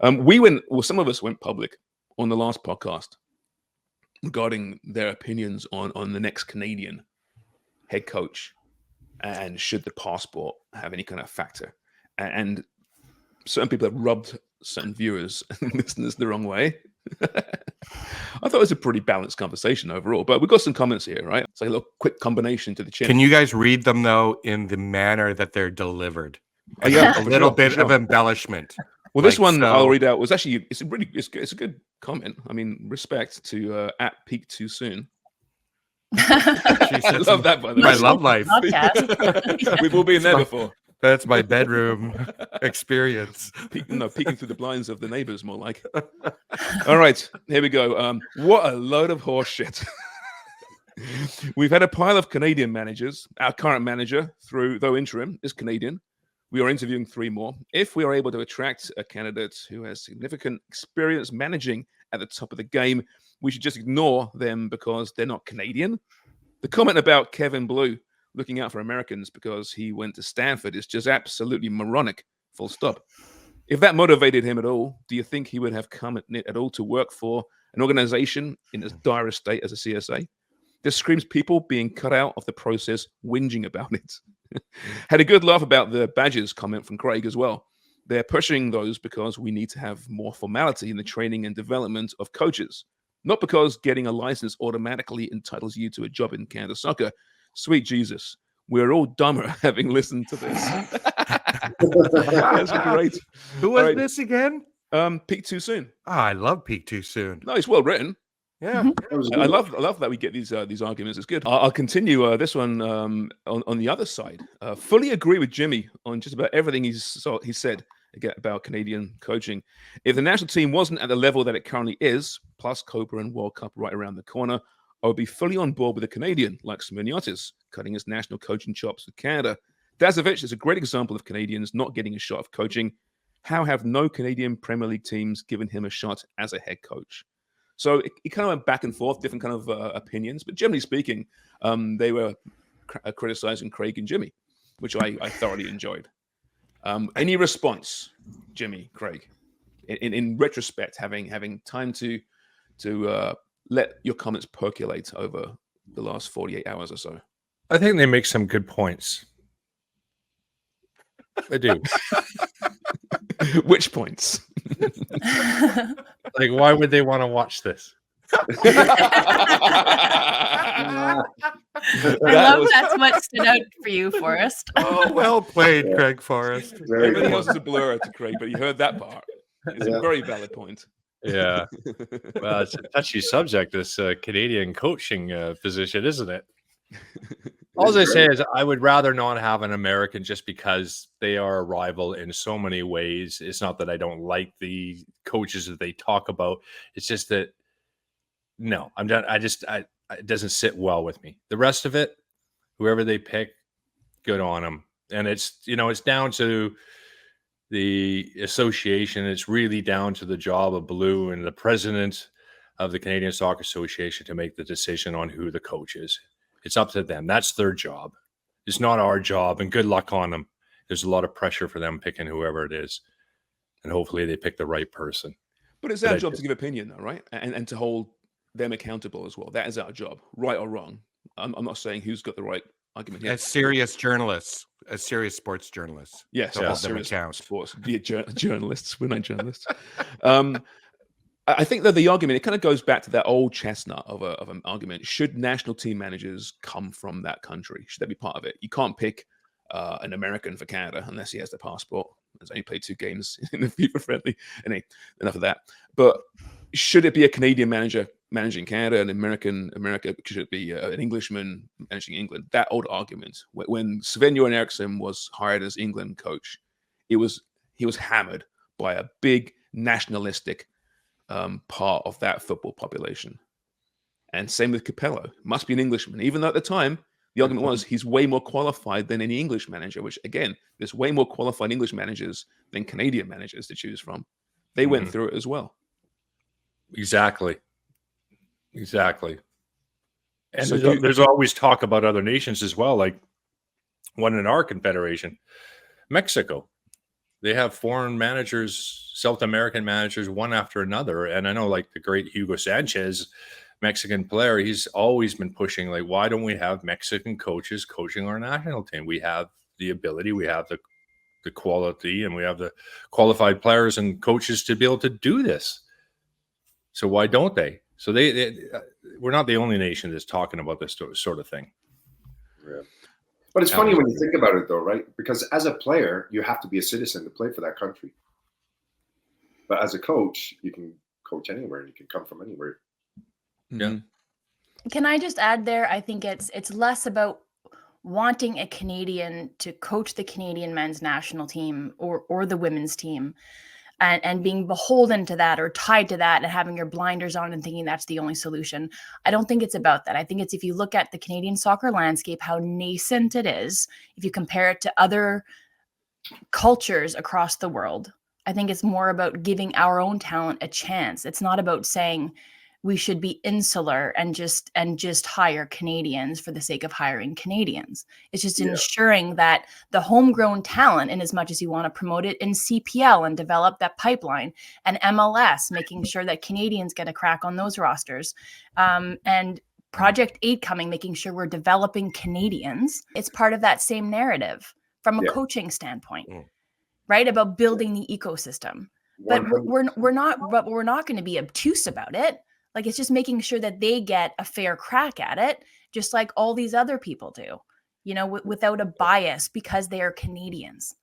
Some of us went public on the last podcast regarding their opinions on the next Canadian head coach and should the passport have any kind of factor. And certain people have rubbed certain viewers and listeners the wrong way. I thought it was a pretty balanced conversation overall, but we've got some comments here, right? It's like a little quick combination to the chin. Can you guys read them though in the manner that they're delivered? Yeah, a little bit of embellishment. Well, this one I'll read out was actually it's a good comment. I mean, respect to at Peak Too Soon. I love that, by the way. My love life. We've all been there before. That's my bedroom experience. Peeking through the blinds of the neighbors, more like. All right, here we go. What a load of horse shit. We've had a pile of Canadian managers. Our current manager, though interim, is Canadian. We are interviewing 3 more. If we are able to attract a candidate who has significant experience managing at the top of the game, we should just ignore them because they're not Canadian. The comment about Kevin Blue looking out for Americans because he went to Stanford is just absolutely moronic, full stop. If that motivated him at all, do you think he would have come at all to work for an organization in as dire a state as a CSA? This screams people being cut out of the process, whinging about it. Had a good laugh about the badges comment from Craig as well. They're pushing those because we need to have more formality in the training and development of coaches, not because getting a license automatically entitles you to a job in Canada soccer. Sweet Jesus, we're all dumber having listened to this. That's great. Who was this again? Peak Too Soon. I love Peak Too Soon. No, it's well written. Yeah, I love that we get these arguments. It's good. I'll continue this one on the other side. Fully agree with Jimmy on just about everything he said again about Canadian coaching. If the national team wasn't at the level that it currently is, plus Copa and World Cup right around the corner, I would be fully on board with a Canadian like Simoniotis, cutting his national coaching chops with Canada. Dazovic is a great example of Canadians not getting a shot of coaching. How have no Canadian Premier League teams given him a shot as a head coach? So it kind of went back and forth, different kind of opinions. But generally speaking, they were criticizing Craig and Jimmy, which I thoroughly enjoyed. Any response, Jimmy, Craig, in retrospect, having time to let your comments percolate over the last 48 hours or so? I think they make some good points. I do. Which points? Like, why would they want to watch this? I love that's what stood out for you, Forrest. Oh, well played, Craig Forrest. Everything else is a blur to Craig, but he heard that part. It's a very valid point. Yeah. Well, it's a touchy subject, this Canadian coaching position, isn't it? All I say is I would rather not have an American just because they are a rival in so many ways. It's not that I don't like the coaches that they talk about. It's just that, no, I'm done. It doesn't sit well with me. The rest of it, whoever they pick, good on them. And it's down to the association. It's really down to the job of Blue and the president of the Canadian Soccer Association to make the decision on who the coach is. It's up to them. That's their job. It's not our job, and good luck on them. There's a lot of pressure for them picking whoever it is, and hopefully they pick the right person. But it's our job to give opinion, though, right? And to hold them accountable as well. That is our job, right or wrong. I'm not saying who's got the right argument here. As serious journalists, as serious sports journalists. Yes, to hold them serious account. sports. Be journalists. We're not journalists. I think that the argument, it kind of goes back to that old chestnut of an argument. Should national team managers come from that country? Should they be part of it? You can't pick an American for Canada unless he has the passport. He's only played 2 games in the FIFA friendly. Anyway, enough of that. But should it be a Canadian manager managing Canada and America? Should it be an Englishman managing England? That old argument. When Sven-Göran Eriksson was hired as England coach, he was hammered by a big nationalistic part of that football population. And same with Capello. Must be an Englishman. Even though at the time, the argument was he's way more qualified than any English manager, which, again, there's way more qualified English managers than Canadian managers to choose from. They went through it as well. Exactly. And So there's always talk about other nations as well, like one in our confederation, Mexico. They have foreign managers, South American managers, one after another. And I know, like the great Hugo Sanchez, Mexican player, he's always been pushing, like, why don't we have Mexican coaches coaching our national team? We have the ability, we have the quality, and we have the qualified players and coaches to be able to do this. So why don't they? So we're not the only nation that's talking about this sort of thing. Yeah. But it's funny when you think about it, though, right? Because as a player, you have to be a citizen to play for that country. But as a coach, you can coach anywhere. You can come from anywhere. Yeah. Can I just add there? I think it's less about wanting a Canadian to coach the Canadian men's national team or the women's team, and being beholden to that or tied to that and having your blinders on and thinking that's the only solution. I don't think it's about that. I think it's, if you look at the Canadian soccer landscape, how nascent it is, if you compare it to other cultures across the world, I think it's more about giving our own talent a chance. It's not about saying we should be insular and just hire Canadians for the sake of hiring Canadians. It's just ensuring that the homegrown talent, in as much as you want to promote it in CPL and develop that pipeline, and MLS, making sure that Canadians get a crack on those rosters, and Project 8 coming, making sure we're developing Canadians. It's part of that same narrative from a coaching standpoint, right? About building the ecosystem. But we're not going to be obtuse about it. Like, it's just making sure that they get a fair crack at it, just like all these other people do, you know, without a bias because they are Canadians.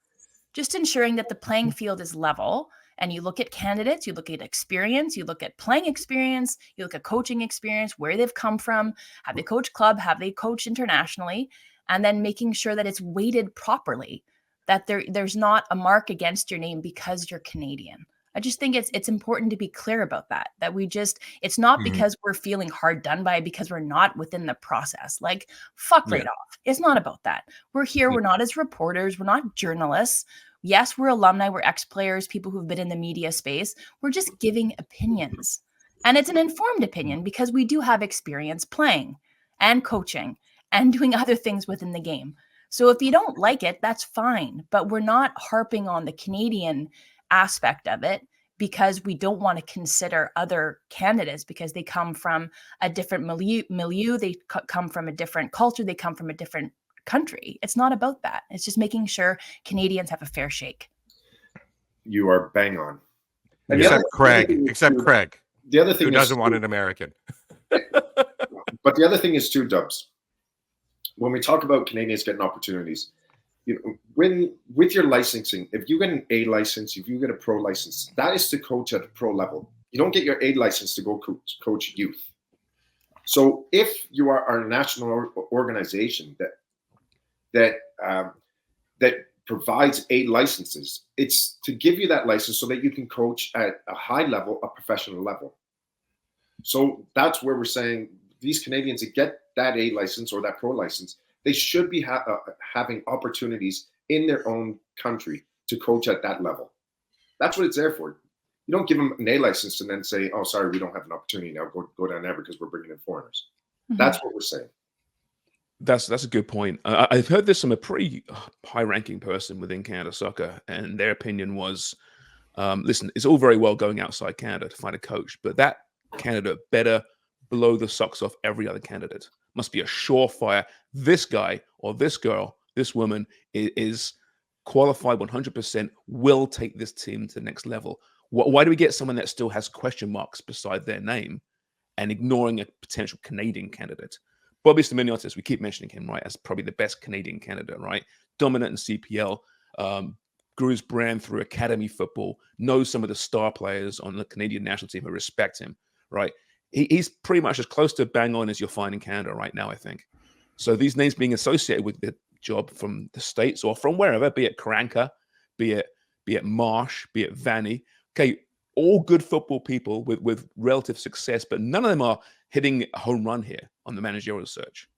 Just ensuring that the playing field is level. And you look at candidates, you look at experience, you look at playing experience, you look at coaching experience, where they've come from, have they coached club, have they coached internationally, and then making sure that it's weighted properly, that there's not a mark against your name because you're Canadian. I just think it's important to be clear about that it's not because we're feeling hard done by, because we're not within the process. Like, fuck right off. It's not about that. We're here. We're not as reporters. We're not journalists. Yes, we're alumni. We're ex-players, people who've been in the media space. We're just giving opinions. And it's an informed opinion because we do have experience playing and coaching and doing other things within the game. So if you don't like it, that's fine. But we're not harping on the Canadian aspect of it because we don't want to consider other candidates because they come from a different milieu, they come from a different culture, they come from a different country. It's not about that. It's just making sure Canadians have a fair shake. You are bang on. And Except Craig. The other thing who doesn't want an American. But the other thing is too, Dubs. When we talk about Canadians getting opportunities, with your licensing, if you get an A license, if you get a pro license, that is to coach at a pro level. You don't get your A license to go coach youth. So if you are our national organization that provides A licenses, it's to give you that license so that you can coach at a high level, a professional level. So that's where we're saying these Canadians that get that A license or that pro license, they should be having opportunities in their own country to coach at that level. That's what it's there for. You don't give them an A license and then say, oh, sorry, we don't have an opportunity now. Go down there because we're bringing in foreigners. That's what we're saying. That's a good point. I've heard this from a pretty high-ranking person within Canada Soccer, and their opinion was, listen, it's all very well going outside Canada to find a coach, but that candidate better blow the socks off every other candidate. Must be a surefire. This guy or this girl, this woman is qualified 100%, will take this team to the next level. Why do we get someone that still has question marks beside their name and ignoring a potential Canadian candidate? Bobby Staminiottis, we keep mentioning him, right, as probably the best Canadian candidate, right? Dominant in CPL, grew his brand through academy football, knows some of the star players on the Canadian national team who respect him, right? He's pretty much as close to bang on as you'll find in Canada right now, I think. So these names being associated with the job from the States or from wherever, be it Karanka, be it Marsh, be it Vanny, okay, all good football people with relative success, but none of them are hitting a home run here on the managerial search.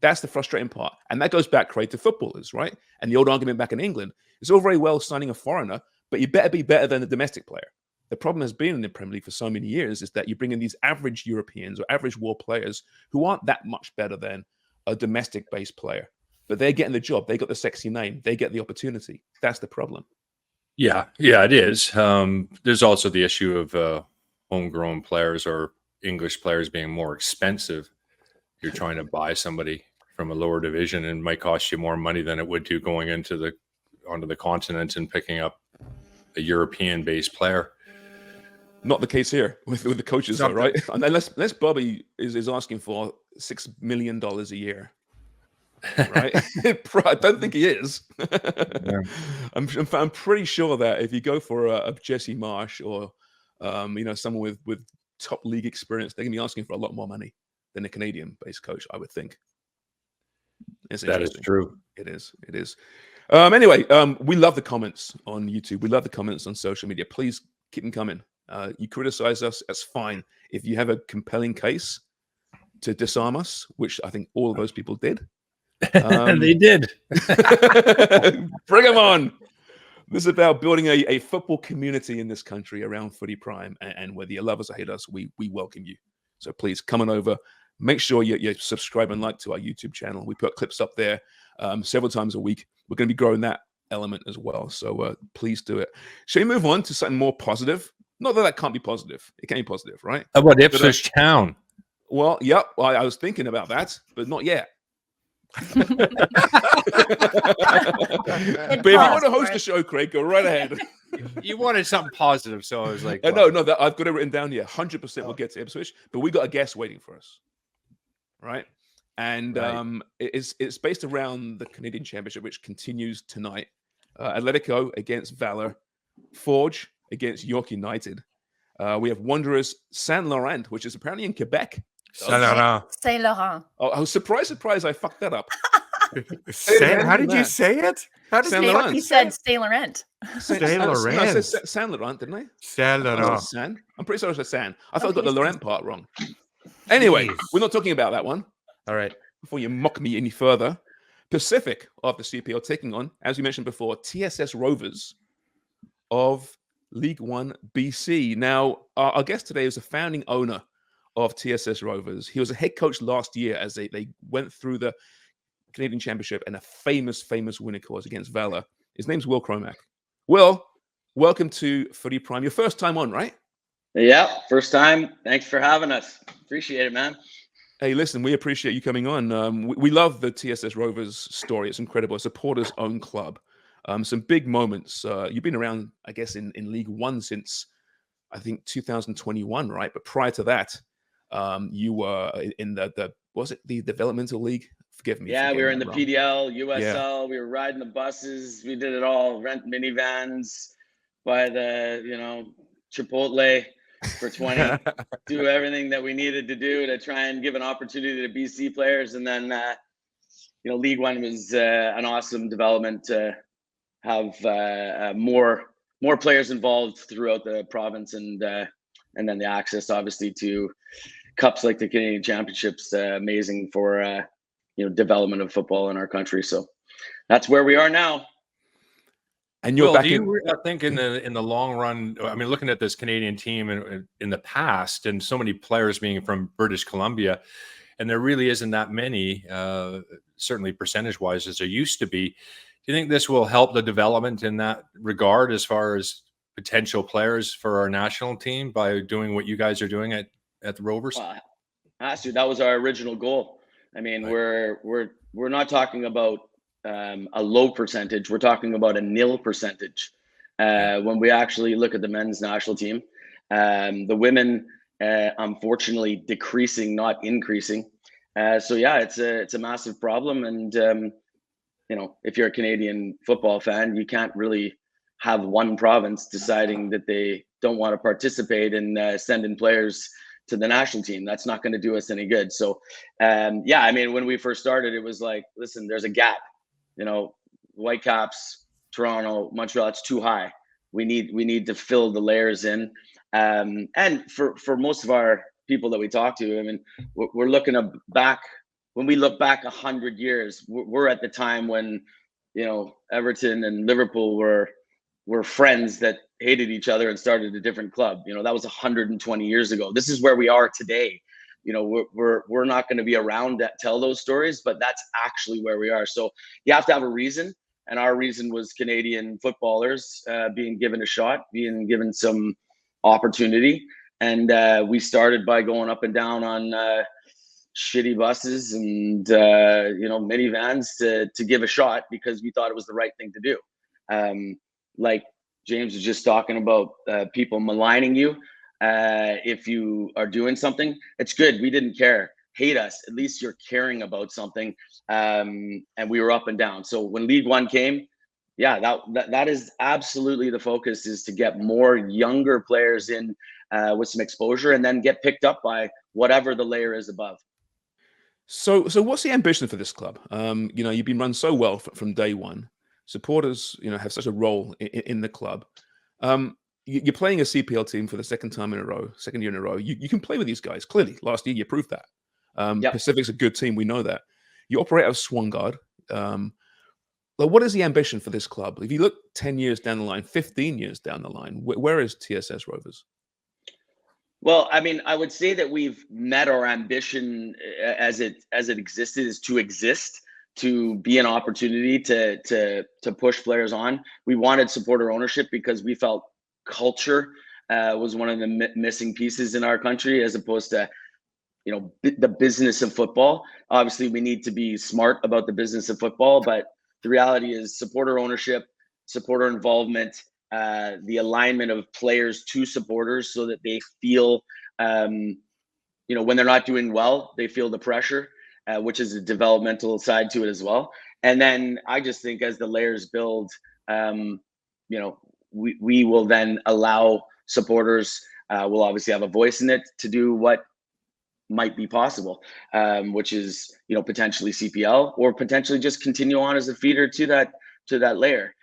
That's the frustrating part. And that goes back, Craig, to footballers, right? And the old argument back in England, it's all very well signing a foreigner, but you better be better than the domestic player. The problem has been in the Premier League for so many years is that you bring in these average Europeans or average world players who aren't that much better than a domestic-based player. But they're getting the job. They got the sexy name. They get the opportunity. That's the problem. Yeah, it is. There's also the issue of homegrown players or English players being more expensive. You're trying to buy somebody from a lower division and it might cost you more money than it would do going onto the continent and picking up a European-based player. Not the case here with the coaches, though, right? Unless Bobby is asking for $6 million a year, right? I don't think he is. Yeah. I'm pretty sure that if you go for a Jesse Marsh or someone with top league experience, they're gonna be asking for a lot more money than a Canadian-based coach, I would think. That is true. It is. Anyway, we love the comments on YouTube. We love the comments on social media. Please keep them coming. You criticize us, that's fine. If you have a compelling case to disarm us, which I think all of those people did. They did. Bring them on. This is about building a football community in this country around Footy Prime. And whether you love us or hate us, we welcome you. So please come on over. Make sure you subscribe and like to our YouTube channel. We put clips up there several times a week. We're going to be growing that element as well. So please do it. Shall we move on to something more positive? Not that can't be positive. It can be positive, right? How about Ipswich Town? Well, yep. I was thinking about that, but not yet. But if you want to host the show, Craig, go right ahead. You wanted something positive, so I was like, No, I've got it written down here. 100% we'll get to Ipswich, but we got a guest waiting for us, right? And it's based around the Canadian Championship, which continues tonight. Atletico against Valor, Forge against York United. We have Wanderers Saint Laurent, which is apparently in Quebec. Saint Laurent. Saint Laurent. Oh, surprise! I fucked that up. How did you say it? How did Saint you Laurent. He said Saint Laurent. Saint No, Laurent? I said Saint Laurent, didn't I? Saint Laurent. San? I'm pretty sure I said San. I thought I got the Laurent part wrong. Anyway, we're not talking about that one. All right. Before you mock me any further, Pacific of the CPL taking on, as we mentioned before, TSS Rovers of League One BC. Now, our guest today is a founding owner of TSS Rovers. He was a head coach last year as they went through the Canadian Championship and a famous win, of course, against Valor. His name's Will Cromack. Will, welcome to Footy Prime. Your first time on, right? Yeah, first time. Thanks for having us. Appreciate it, man. Hey, listen, we appreciate you coming on. We love the TSS Rovers story. It's incredible. A supporters' own club. Some big moments. You've been around, I guess, in League One since, I think, 2021, right? But prior to that, you were in the was it the developmental league? Forgive me. Yeah, we were in the wrong. PDL, USL. We were riding the buses. We did it all. Rent minivans, buy the Chipotle for 20. Do everything that we needed to do to try and give an opportunity to BC players. And then League One was an awesome development to have more players involved throughout the province, and then the access obviously to cups like the Canadian Championships, amazing for development of football in our country. So that's where we are now. And you're Will, back do you think in the long run? I mean, looking at this Canadian team in the past, and so many players being from British Columbia, and there really isn't that many, certainly percentage-wise, as there used to be. Do you think this will help the development in that regard, as far as potential players for our national team, by doing what you guys are doing at the Rovers? Well, actually, that was our original goal. I mean, Right. we're not talking about a low percentage. We're talking about a nil percentage. When we actually look at the men's national team, the women, unfortunately, decreasing, not increasing. So yeah, it's a massive problem. And if you're a Canadian football fan, you can't really have one province deciding that they don't want to participate and send in players to the national team. That's not going to do us any good. So I mean, when we first started, it was like, listen, there's a gap. Whitecaps, Toronto, Montreal, it's too high. We need to fill the layers in. And for most of our people that we talk to, I mean, we're looking back. When we look back 100 years, we're at the time when, Everton and Liverpool were friends that hated each other and started a different club. That was 120 years ago. This is where we are today. We're not going to be around to tell those stories, but that's actually where we are. So you have to have a reason. and our reason was Canadian footballers being given a shot, being given some opportunity. And we started by going up and down on shitty buses and minivans to give a shot, because we thought it was the right thing to do. Like James was just talking about, people maligning you if you are doing something. It's good. We didn't care. Hate us. At least you're caring about something. And we were up and down. So when League One came, yeah, that is absolutely the focus, is to get more younger players in with some exposure, and then get picked up by whatever the layer is above. So what's the ambition for this club? You've been run so well from day one. Supporters, have such a role in the club. You're playing a CPL team for the second year in a row. You can play with these guys. Clearly, last year you proved that. Yep. Pacific's a good team. We know that. You operate out of Swangard. What is the ambition for this club? If you look 10 years down the line, 15 years down the line, where is TSS Rovers? Well, I mean, I would say that we've met our ambition as it existed, is to exist, to be an opportunity to push players on. We wanted supporter ownership because we felt culture was one of the missing pieces in our country, as opposed to the business of football. Obviously, we need to be smart about the business of football, but the reality is supporter ownership, supporter involvement, the alignment of players to supporters, so that they feel, when they're not doing well, they feel the pressure, which is a developmental side to it as well. And then I just think as the layers build, we will then allow supporters, will obviously have a voice in it, to do what might be possible, which is potentially CPL, or potentially just continue on as a feeder to that layer.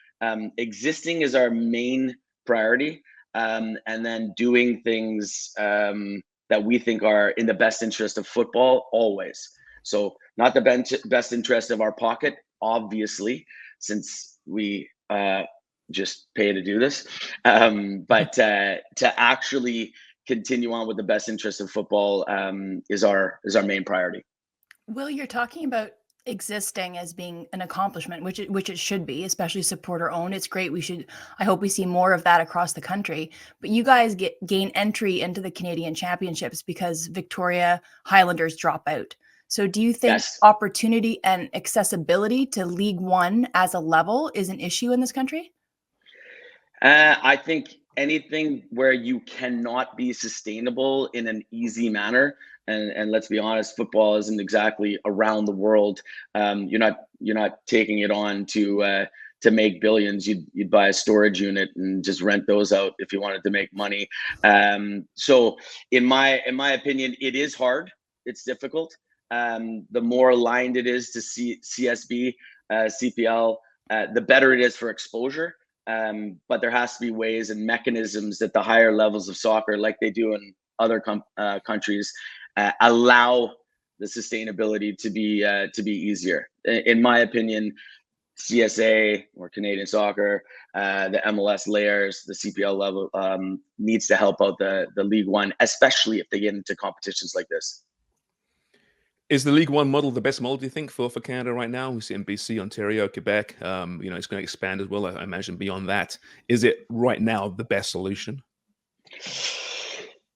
Existing is our main priority, and then doing things that we think are in the best interest of football always. So not the best interest of our pocket, obviously, since we just pay to do this, but to actually continue on with the best interest of football is our main priority. Will, you're talking about existing as being an accomplishment, which it should be, especially supporter owned. It's great. I hope we see more of that across the country. But you guys gain entry into the Canadian Championships because Victoria Highlanders drop out. So do you think opportunity and accessibility to League One as a level is an issue in this country? I think anything where you cannot be sustainable in an easy manner, and let's be honest, football isn't exactly around the world. You're not taking it on to make billions. You'd buy a storage unit and just rent those out if you wanted to make money. So in my opinion, it is hard. It's difficult. The more aligned it is to CSB, CPL, the better it is for exposure. But there has to be ways and mechanisms that the higher levels of soccer, like they do in other countries, allow the sustainability to be easier. In my opinion, CSA or Canadian soccer, the MLS layers, the CPL level needs to help out the League One, especially if they get into competitions like this. Is the League One model the best model, do you think, for Canada right now? We see in BC, Ontario, Quebec. It's going to expand as well, I imagine, beyond that. Is it right now the best solution?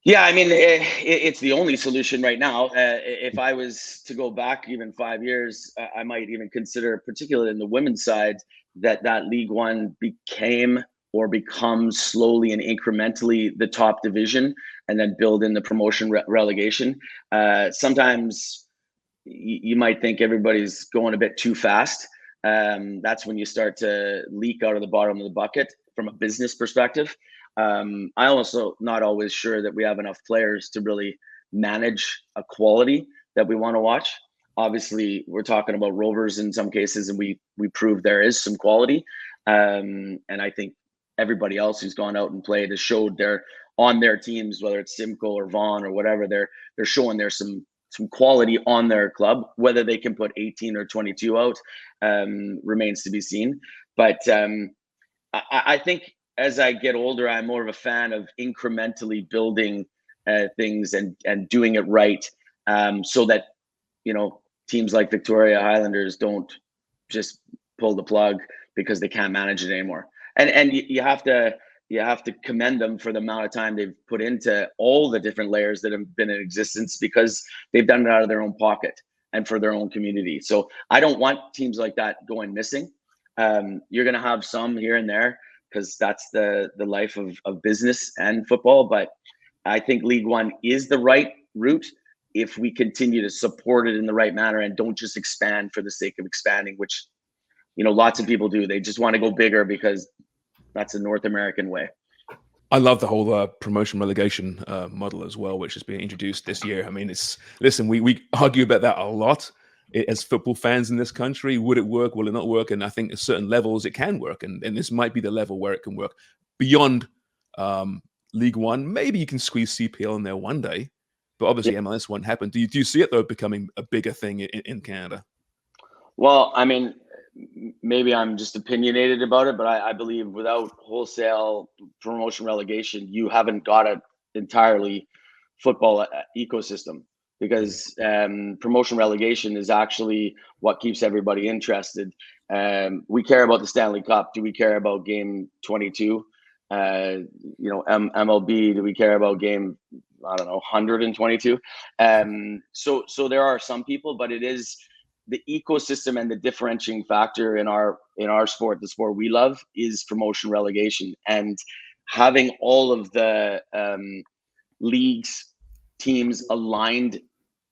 Yeah, I mean, it's the only solution right now. If I was to go back even 5 years, I might even consider, particularly in the women's side, that League One became or becomes slowly and incrementally the top division, and then build in the promotion relegation. Sometimes you might think everybody's going a bit too fast. That's when you start to leak out of the bottom of the bucket from a business perspective. I also not always sure that we have enough players to really manage a quality that we want to watch. Obviously, we're talking about Rovers in some cases, and we proved there is some quality. And I think everybody else who's gone out and played has showed they're on their teams, whether it's Simcoe or Vaughan or whatever, they're showing there's some quality on their club. Whether they can put 18 or 22 out remains to be seen. But I think as I get older, I'm more of a fan of incrementally building things and doing it right, so that teams like Victoria Highlanders don't just pull the plug because they can't manage it anymore. And you have to commend them for the amount of time they've put into all the different layers that have been in existence, because they've done it out of their own pocket and for their own community. So I don't want teams like that going missing. You're going to have some here and there, because that's the life of business and football. But I think League One is the right route if we continue to support it in the right manner and don't just expand for the sake of expanding, which, lots of people do. They just want to go bigger because that's a North American way. I love the whole promotion relegation model as well, which has been introduced this year. I mean, we argue about that a lot as football fans in this country. Would it work? Will it not work? And I think at certain levels it can work. And this might be the level where it can work. Beyond League One, maybe you can squeeze CPL in there one day, but obviously MLS won't happen. Do you see it, though, becoming a bigger thing in Canada? Well, I mean, maybe I'm just opinionated about it, but I believe without wholesale promotion relegation, you haven't got an entirely football ecosystem, because promotion relegation is actually what keeps everybody interested. We care about the Stanley Cup. Do we care about game 22? MLB, do we care about game, 122? So there are some people, but it is the ecosystem, and the differentiating factor in our sport, the sport we love, is promotion relegation. And having all of the leagues, teams aligned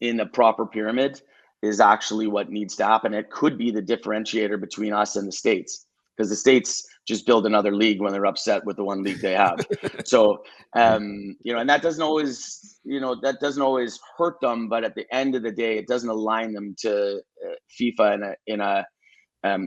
in a proper pyramid is actually what needs to happen. It could be the differentiator between us and the States, because the States just build another league when they're upset with the one league they have. So, and that doesn't always hurt them, but at the end of the day, it doesn't align them to FIFA in a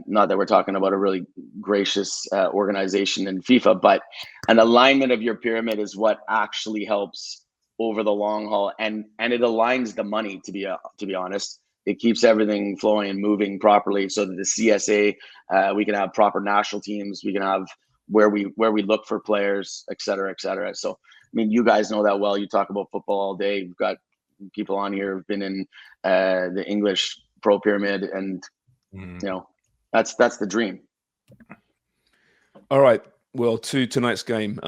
not that we're talking about a really gracious organization in FIFA, but an alignment of your pyramid is what actually helps over the long haul, and it aligns the money, to be honest. It keeps everything flowing and moving properly, so that the CSA, we can have proper national teams, we can have where we look for players, et cetera, et cetera. So, I mean, you guys know that well. You talk about football all day. You've got people on here who've been in the English pro pyramid, and that's the dream. All right. Well, to tonight's game,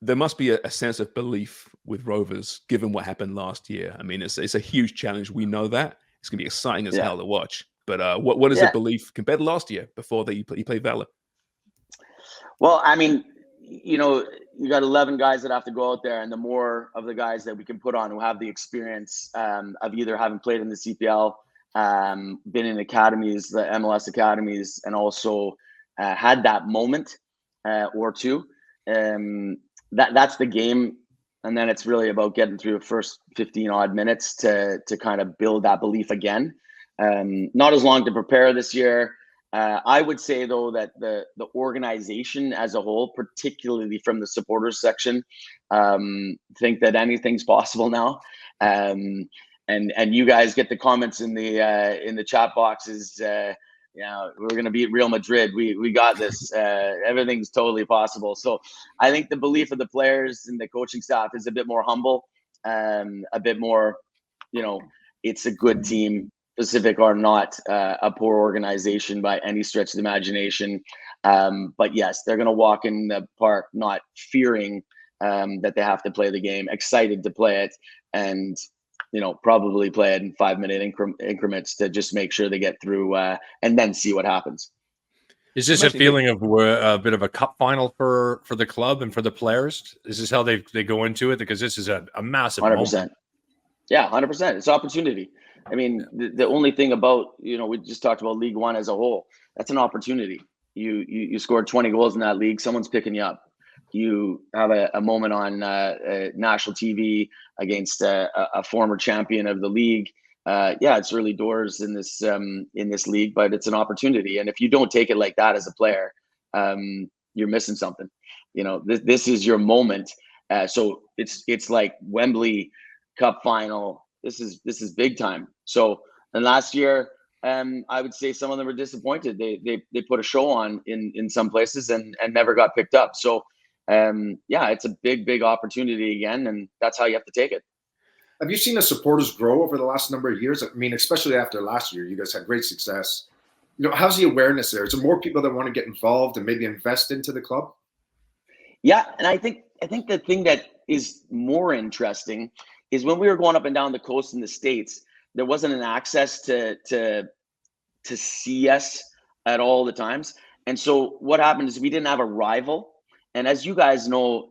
there must be a sense of belief with Rovers, given what happened last year. I mean, it's a huge challenge. We know that. It's going to be exciting as hell to watch. But what is the belief compared to last year before you play Valor? Well, I mean, you got 11 guys that have to go out there, and the more of the guys that we can put on who have the experience of either having played in the CPL, been in academies, the MLS academies, and also had that moment or two, that's the game. And then it's really about getting through the first 15 odd minutes to kind of build that belief again. Not as long to prepare this year. I would say, though, that the organization as a whole, particularly from the supporters section, think that anything's possible now. And you guys get the comments in the chat boxes. We're going to beat Real Madrid. We got this. Everything's totally possible. So I think the belief of the players and the coaching staff is a bit more humble, a bit more, it's a good team. Pacific are not a poor organization by any stretch of the imagination. But yes, they're going to walk in the park not fearing that they have to play the game, excited to play it, and probably play it in 5-minute increments to just make sure they get through and then see what happens. Is this a feeling of a bit of a cup final for the club and for the players? Is this how they go into it? Because this is a massive 100%. moment. Yeah, 100%. It's opportunity. I mean, the only thing about, we just talked about League One as a whole. That's an opportunity. You scored 20 goals in that league. Someone's picking you up. You have a moment on national TV against a former champion of the league. It's early doors in this league, but it's an opportunity. And if you don't take it like that as a player, you're missing something. This is your moment. So it's like Wembley Cup final. This is big time. So, and last year, I would say some of them were disappointed. They put a show on in some places and never got picked up. So, it's a big opportunity again, and that's how you have to take it. Have you seen the supporters grow over the last number of years? I mean, especially after last year, you guys had great success. how's the awareness there? Is there more people that want to get involved and maybe invest into the club? Yeah, and I think the thing that is more interesting is when we were going up and down the coast in the States, there wasn't an access to see us at all the times. And so what happened is we didn't have a rival. And as you guys know,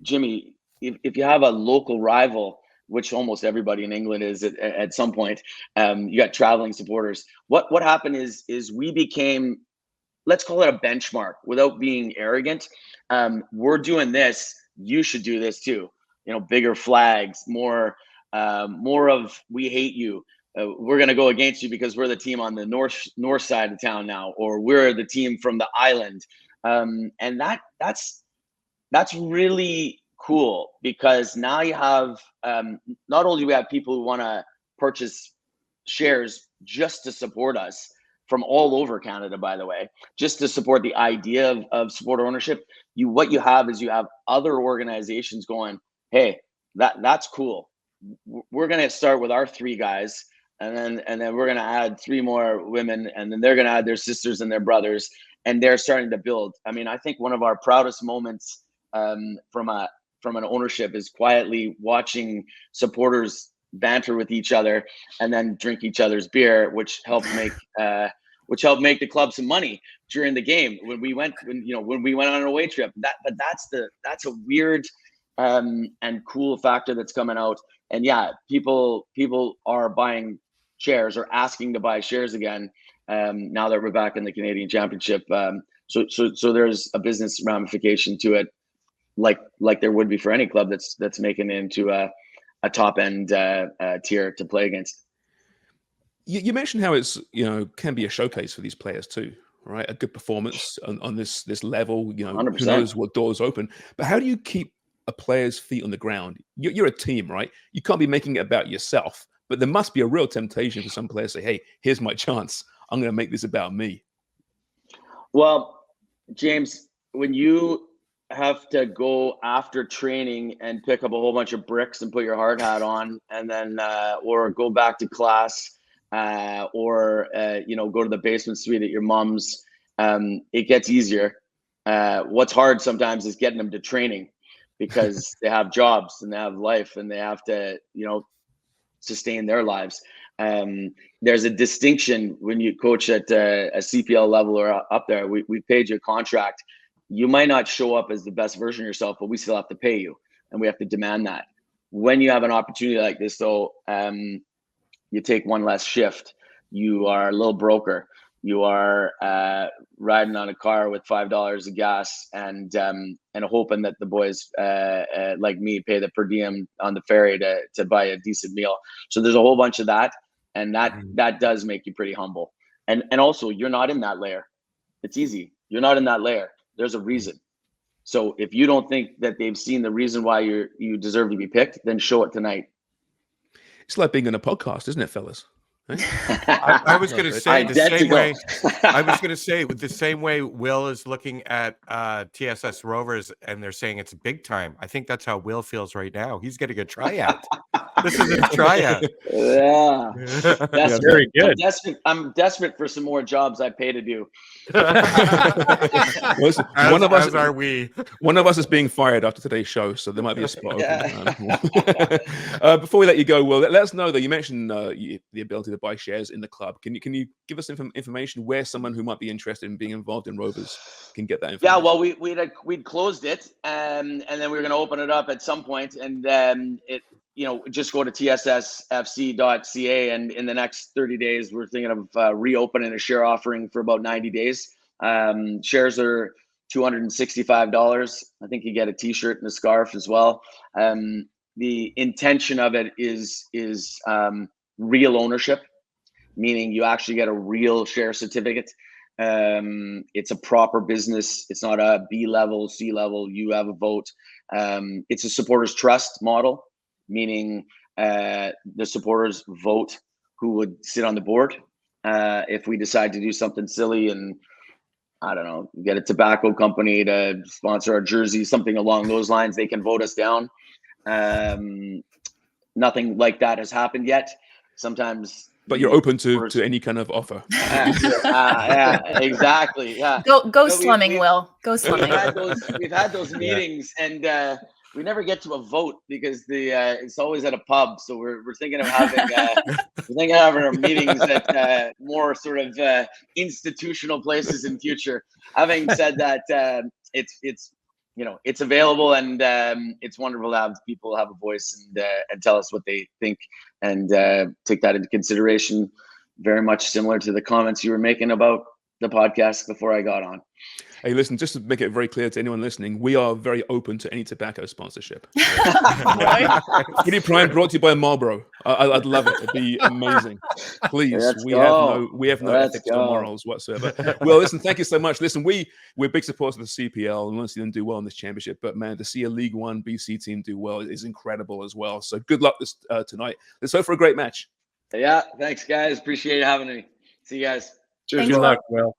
Jimmy, if you have a local rival, which almost everybody in England is at some point, you got traveling supporters. What happened is we became, let's call it a benchmark without being arrogant. We're doing this, you should do this too. Bigger flags, more of we hate you. We're going to go against you because we're the team on the north side of town now, or we're the team from the island. And that's really cool, because now you have not only do we have people who want to purchase shares just to support us from all over Canada, by the way, just to support the idea of supporter ownership. What you have is you have other organizations going, hey, that's cool. We're going to start with our 3 guys, and then we're going to add 3 more women, and then they're going to add their sisters and their brothers, and they're starting to build. I mean, I think one of our proudest moments from an ownership is quietly watching supporters banter with each other and then drink each other's beer, which helped make the club some money during the game when we went on an away trip. That's a weird and cool factor that's coming out. And yeah, people are buying shares or asking to buy shares again now that we're back in the Canadian Championship. So there's a business ramification to it, like there would be for any club that's making it into a top end tier to play against. You mentioned how it's can be a showcase for these players too, right? A good performance on this level, 100%. Who knows what doors open. But how do you keep a player's feet on the ground? You're a team, right? You can't be making it about yourself, but there must be a real temptation for some players to say, hey, here's my chance. I'm going to make this about me. Well, James, when you have to go after training and pick up a whole bunch of bricks and put your hard hat on, and then or go back to class, or go to the basement suite at your mom's, it gets easier. What's hard sometimes is getting them to training, because they have jobs and they have life and they have to sustain their lives. There's a distinction when you coach at a CPL level or up there. We paid you a contract. You might not show up as the best version of yourself, but we still have to pay you, and we have to demand that. When you have an opportunity like this, though, you take one less shift. You are a little broker. You are riding on a car with $5 of gas and hoping that the boys like me pay the per diem on the ferry to buy a decent meal. So there's a whole bunch of that, and that does make you pretty humble. And also, you're not in that layer. It's easy. You're not in that layer. There's a reason. So if you don't think that they've seen the reason why you deserve to be picked, then show it tonight. It's like being on a podcast, isn't it, fellas? I was going to say the same way. I was going to say with the same way Will is looking at TSS Rovers and they're saying it's big time. I think that's how Will feels right now. He's getting a tryout. This is a tryout. Yeah, that's very good. I'm desperate for some more jobs I pay to do. Listen, one of us is being fired after today's show, so there might be a spot open. Before we let you go, Will, let us know that you mentioned the ability to buy shares in the club. Can you give us information where someone who might be interested in being involved in Rovers can get that information? Yeah, well, we'd closed it, and then we were going to open it up at some point, and just go to tssfc.ca, and in the next 30 days, we're thinking of reopening a share offering for about 90 days. Shares are $265. I think you get a t-shirt and a scarf as well. The intention of it is real ownership, meaning you actually get a real share certificate. It's a proper business. It's not a B level, C level. You have a vote. It's a supporters trust model, meaning the supporters vote who would sit on the board. If we decide to do something silly and, I don't know, get a tobacco company to sponsor our jersey, something along those lines, they can vote us down. Nothing like that has happened yet. Sometimes But you're open to any kind of offer. Yeah, exactly. Yeah. Go slumming, Will. Go slumming. We've had those meetings, and we never get to a vote because it's always at a pub. So we're thinking of having our meetings at more sort of institutional places in future. Having said that, it's it's available, and it's wonderful to have people have a voice and tell us what they think, and take that into consideration. Very much similar to the comments you were making about the podcast before I got on. Hey, listen, just to make it very clear to anyone listening, we are very open to any tobacco sponsorship. Footy Prime brought to you by Marlboro. I'd love it. It'd be amazing. Please, we have no ethics or morals whatsoever. Well, listen, thank you so much. Listen, we're big supporters of the CPL and want to see them do well in this championship. But man, to see a League One BC team do well is incredible as well. So good luck tonight. Let's hope for a great match. Yeah, thanks, guys. Appreciate having me. See you guys. Cheers. Good luck, Will.